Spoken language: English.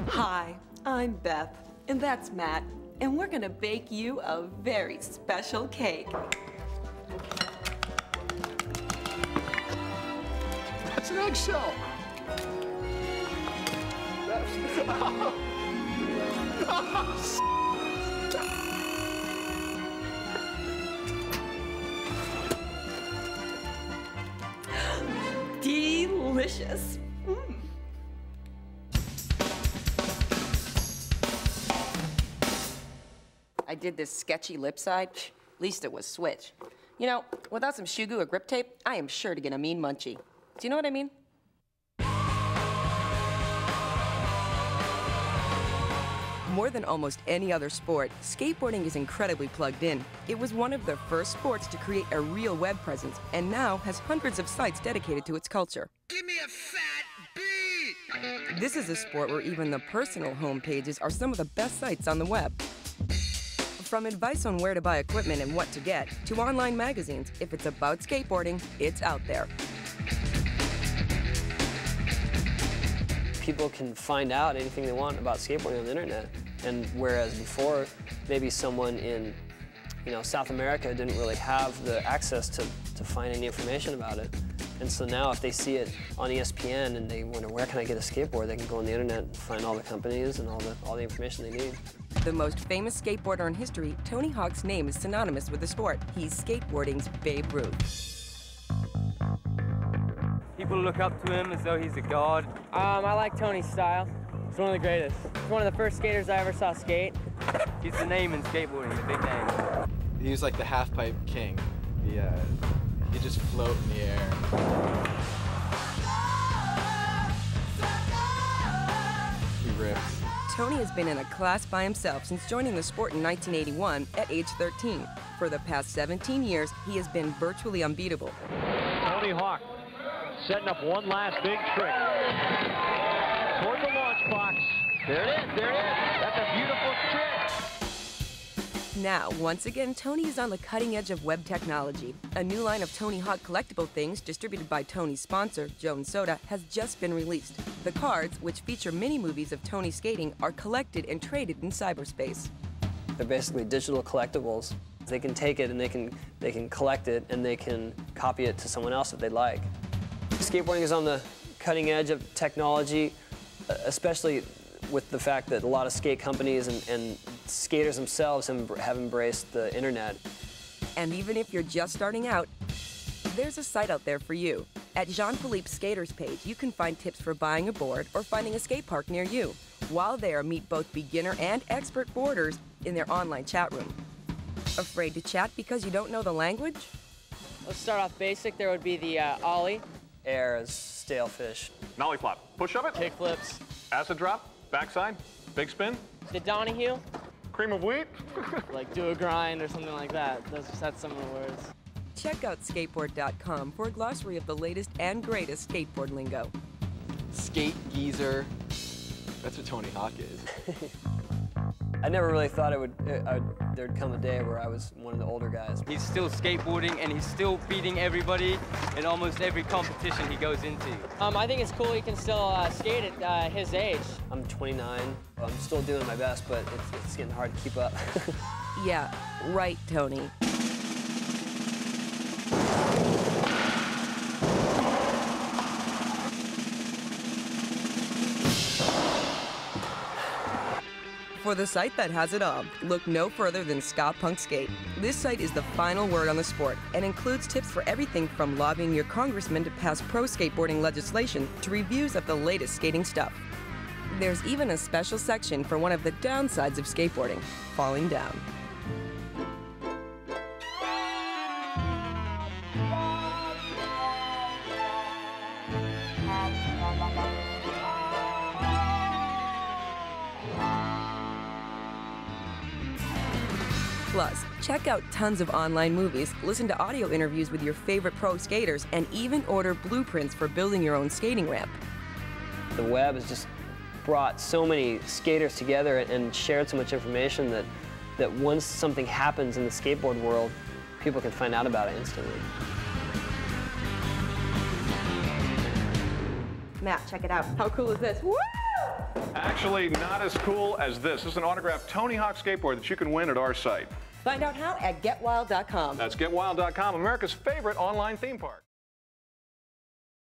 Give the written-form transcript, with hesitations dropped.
Hi, I'm Beth, and that's Matt, and we're gonna bake you a very special cake. That's an eggshell. Delicious. I did this sketchy lip side. At least it was switch. You know, without some shoe glue or grip tape, I am sure to get a mean munchie. Do you know what I mean? More than almost any other sport, skateboarding is incredibly plugged in. It was one of the first sports to create a real web presence, and now has hundreds of sites dedicated to its culture. Give me a fat beat! This is a sport where even the personal home pages are some of the best sites on the web. From advice on where to buy equipment and what to get, to online magazines, if it's about skateboarding, it's out there. People can find out anything they want about skateboarding on the internet. And whereas before, maybe someone in South America didn't really have the access to find any information about it. And so now if they see it on ESPN and they wonder, where can I get a skateboard, they can go on the internet and find all the companies and all the information they need. The most famous skateboarder in history, Tony Hawk's name is synonymous with the sport. He's skateboarding's Babe Ruth. People look up to him as though he's a god. I like Tony's style. He's one of the greatest. He's one of the first skaters I ever saw skate. He's the name in skateboarding, the big name. He was like the half-pipe king. He just float in the air. He rips. Tony has been in a class by himself since joining the sport in 1981 at age 13. For the past 17 years, he has been virtually unbeatable. Tony Hawk setting up one last big trick. Toward the launch box. There it is, there it is. That's a beautiful trick. Now, once again, Tony is on the cutting edge of web technology. A new line of Tony Hawk collectible things, distributed by Tony's sponsor, Jones Soda, has just been released. The cards, which feature mini-movies of Tony skating, are collected and traded in cyberspace. They're basically digital collectibles. They can take it and they can collect it and they can copy it to someone else if they like. Skateboarding is on the cutting edge of technology, especially with the fact that a lot of skate companies and skaters themselves have embraced the internet. And even if you're just starting out, there's a site out there for you. At Jean-Philippe's Skaters page, you can find tips for buying a board or finding a skate park near you. While there, meet both beginner and expert boarders in their online chat room. Afraid to chat because you don't know the language? Let's start off basic. There would be the ollie. Air is stale fish. Nollie flop. Push of it. Kick flips. Acid drop. Backside. Big spin. The Donahue. Cream of wheat. Like do a grind or something like that. That's some of the words. Check out skateboard.com for a glossary of the latest and greatest skateboard lingo. Skate geezer. That's what Tony Hawk is. I never really thought there'd come a day where I was one of the older guys. He's still skateboarding and he's still beating everybody in almost every competition he goes into. I think it's cool he can still skate at his age. I'm 29. I'm still doing my best, but it's getting hard to keep up. Yeah, right, Tony. For the site that has it all, look no further than Ska Punk Skate. This site is the final word on the sport and includes tips for everything from lobbying your congressman to pass pro skateboarding legislation to reviews of the latest skating stuff. There's even a special section for one of the downsides of skateboarding, falling down. Plus, check out tons of online movies, listen to audio interviews with your favorite pro skaters, and even order blueprints for building your own skating ramp. The web has just brought so many skaters together and shared so much information that once something happens in the skateboard world, people can find out about it instantly. Matt, check it out. How cool is this? Woo! Actually, not as cool as this. This is an autographed Tony Hawk skateboard that you can win at our site. Find out how at GetWild.com. That's GetWild.com, America's favorite online theme park.